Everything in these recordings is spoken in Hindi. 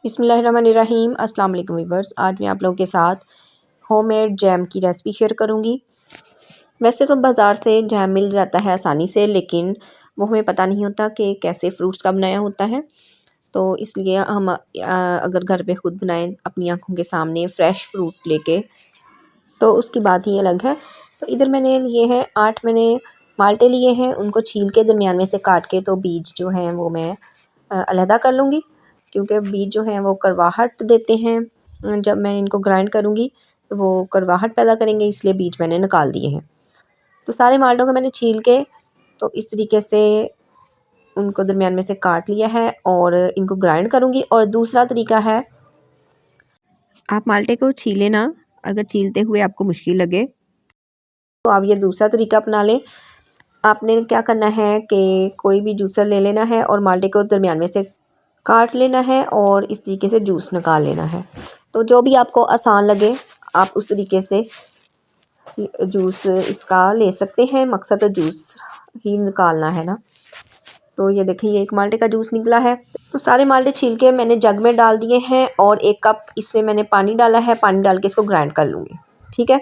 बिस्मिल्लाहिर्रहमानिर्रहीम। अस्सलाम वालेकुम व्यूअर्स। आज मैं आप लोगों के साथ होममेड जैम की रेसिपी शेयर करूंगी। वैसे तो बाज़ार से जैम मिल जाता है आसानी से, लेकिन वो हमें पता नहीं होता कि कैसे फ्रूट्स का बनाया होता है। तो इसलिए हम अगर घर पे ख़ुद बनाएं अपनी आंखों के सामने फ़्रेश फ्रूट लेके, तो उसकी बात ही अलग है। तो इधर मैंने लिए हैं 8 मैंने माल्टे लिए हैं। उनको छील के दरमियान में से काट के, तो बीज जो हैं वो मैं अलहदा कर लूँगी, क्योंकि बीज जो हैं वो कड़वाहट देते हैं। जब मैं इनको ग्राइंड करूँगी तो वो कड़वाहट पैदा करेंगे, इसलिए बीज मैंने निकाल दिए हैं। तो सारे माल्टों को मैंने छील के तो इस तरीके से उनको दरमियान में से काट लिया है और इनको ग्राइंड करूँगी। और दूसरा तरीका है, आप माल्टे को छीलें ना, अगर छीलते हुए आपको मुश्किल लगे तो आप ये दूसरा तरीका अपना लें। आपने क्या करना है कि कोई भी जूसर ले लेना है और माल्टे को दरमियान में से काट लेना है और इस तरीके से जूस निकाल लेना है। तो जो भी आपको आसान लगे आप उस तरीके से जूस इसका ले सकते हैं। मकसद तो जूस ही निकालना है ना। तो ये देखें, ये एक माल्टे का जूस निकला है। तो सारे माल्टे छील के मैंने जग में डाल दिए हैं और 1 कप इसमें मैंने पानी डाला है। पानी डाल के इसको ग्राइंड कर लूँगी, ठीक है।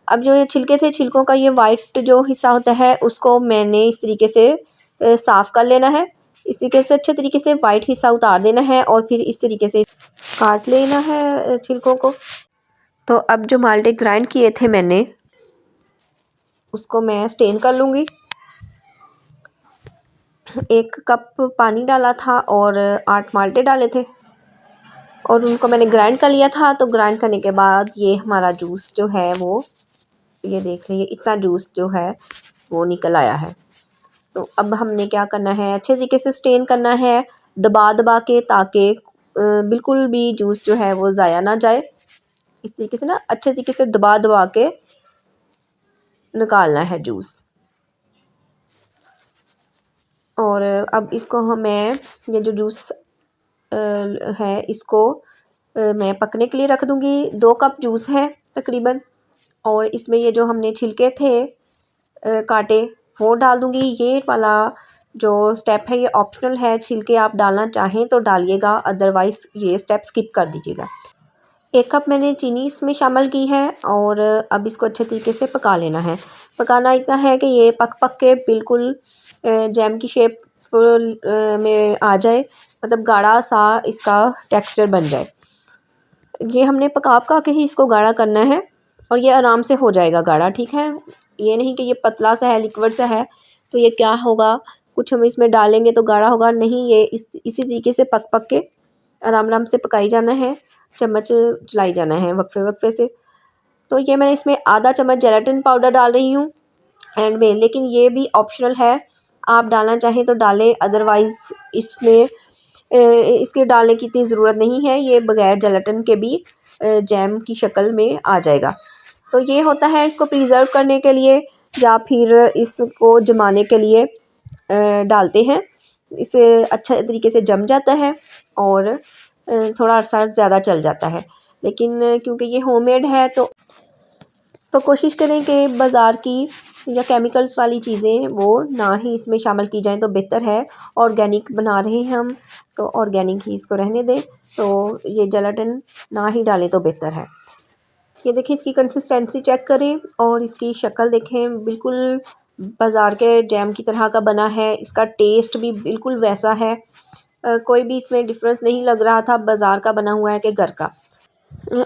अब जो ये छिलके थे, छिलकों का ये वाइट जो हिस्सा होता है उसको मैंने इस तरीके से साफ़ कर लेना है। इस तरीके से अच्छे तरीके से वाइट हिस्सा उतार देना है और फिर इस तरीके से काट लेना है छिलकों को। तो अब जो माल्टे ग्राइंड किए थे मैंने, उसको मैं स्टेन कर लूँगी। 1 कप पानी डाला था और 8 माल्टे डाले थे और उनको मैंने ग्राइंड कर लिया था। तो ग्राइंड करने के बाद ये हमारा जूस जो है वो, ये देख लीजिए, इतना जूस जो है वो निकल आया है। तो अब हमने क्या करना है, अच्छे तरीके से स्टेन करना है दबा दबा के, ताकि बिल्कुल भी जूस जो है वो ज़ाया ना जाए। इस तरीके से ना अच्छे तरीके से दबा दबा के निकालना है जूस। और अब इसको हमें, ये जो जूस है इसको मैं पकने के लिए रख दूँगी। 2 कप जूस है तकरीबन, और इसमें ये जो हमने छिलके थे काटे वो डाल दूँगी। ये वाला जो स्टेप है ये ऑप्शनल है, छिलके आप डालना चाहें तो डालिएगा, अदरवाइज़ ये स्टेप स्किप कर दीजिएगा। 1 कप मैंने चीनी इसमें शामिल की है और अब इसको अच्छे तरीके से पका लेना है। पकाना इतना है कि ये पक पक के बिल्कुल जैम की शेप में आ जाए, मतलब गाढ़ा सा इसका टेक्सचर बन जाए। ये हमने पका पका के ही इसको गाढ़ा करना है और ये आराम से हो जाएगा गाढ़ा, ठीक है। ये नहीं कि ये पतला सा है, लिक्विड सा है, तो ये क्या होगा, कुछ हम इसमें डालेंगे तो गाढ़ा होगा, नहीं। ये इसी तरीके से पक पक के आराम आराम से पकाई जाना है, चम्मच चलाई जाना है वक्फे वक्फे से। तो ये मैंने इसमें आधा चम्मच जेलेटिन पाउडर डाल रही हूँ एंड में, लेकिन ये भी ऑप्शनल है, आप डालना चाहें तो डालें, अदरवाइज़ इसमें इसके डालने की इतनी ज़रूरत नहीं है। ये बग़ैर जेलेटिन के भी जैम की शक्ल में आ जाएगा। तो ये होता है इसको प्रिज़र्व करने के लिए या फिर इसको जमाने के लिए डालते हैं। इसे अच्छा तरीके से जम जाता है और थोड़ा अरसा ज़्यादा चल जाता है। लेकिन क्योंकि ये होममेड है तो कोशिश करें कि बाज़ार की या केमिकल्स वाली चीज़ें वो ना ही इसमें शामिल की जाएं तो बेहतर है। ऑर्गेनिक बना रहे हैं हम, तो ऑर्गेनिक ही इसको रहने दें। तो ये जेलेटिन ना ही डालें तो बेहतर है। ये देखिए, इसकी कंसिस्टेंसी चेक करें और इसकी शक्ल देखें, बिल्कुल बाज़ार के जैम की तरह का बना है। इसका टेस्ट भी बिल्कुल वैसा है, कोई भी इसमें डिफरेंस नहीं लग रहा था बाज़ार का बना हुआ है कि घर का।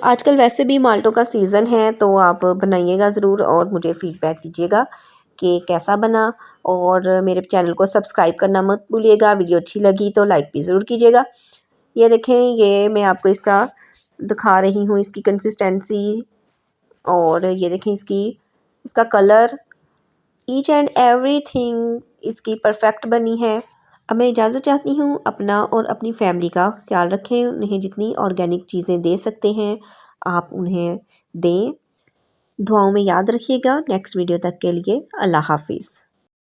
आजकल वैसे भी माल्टों का सीज़न है, तो आप बनाइएगा ज़रूर और मुझे फ़ीडबैक दीजिएगा कि कैसा बना। और मेरे चैनल को सब्सक्राइब करना मत भूलिएगा। वीडियो अच्छी लगी तो लाइक भी ज़रूर कीजिएगा। ये देखें, ये मैं आपको इसका दिखा रही हूँ, इसकी कंसिस्टेंसी, और ये देखें इसका कलर, ईच एंड एवरीथिंग इसकी परफेक्ट बनी है। अब मैं इजाज़त चाहती हूँ। अपना और अपनी फैमिली का ख्याल रखें। उन्हें जितनी ऑर्गेनिक चीज़ें दे सकते हैं आप उन्हें दें। दुआओं में याद रखिएगा। नेक्स्ट वीडियो तक के लिए अल्लाह हाफिज़।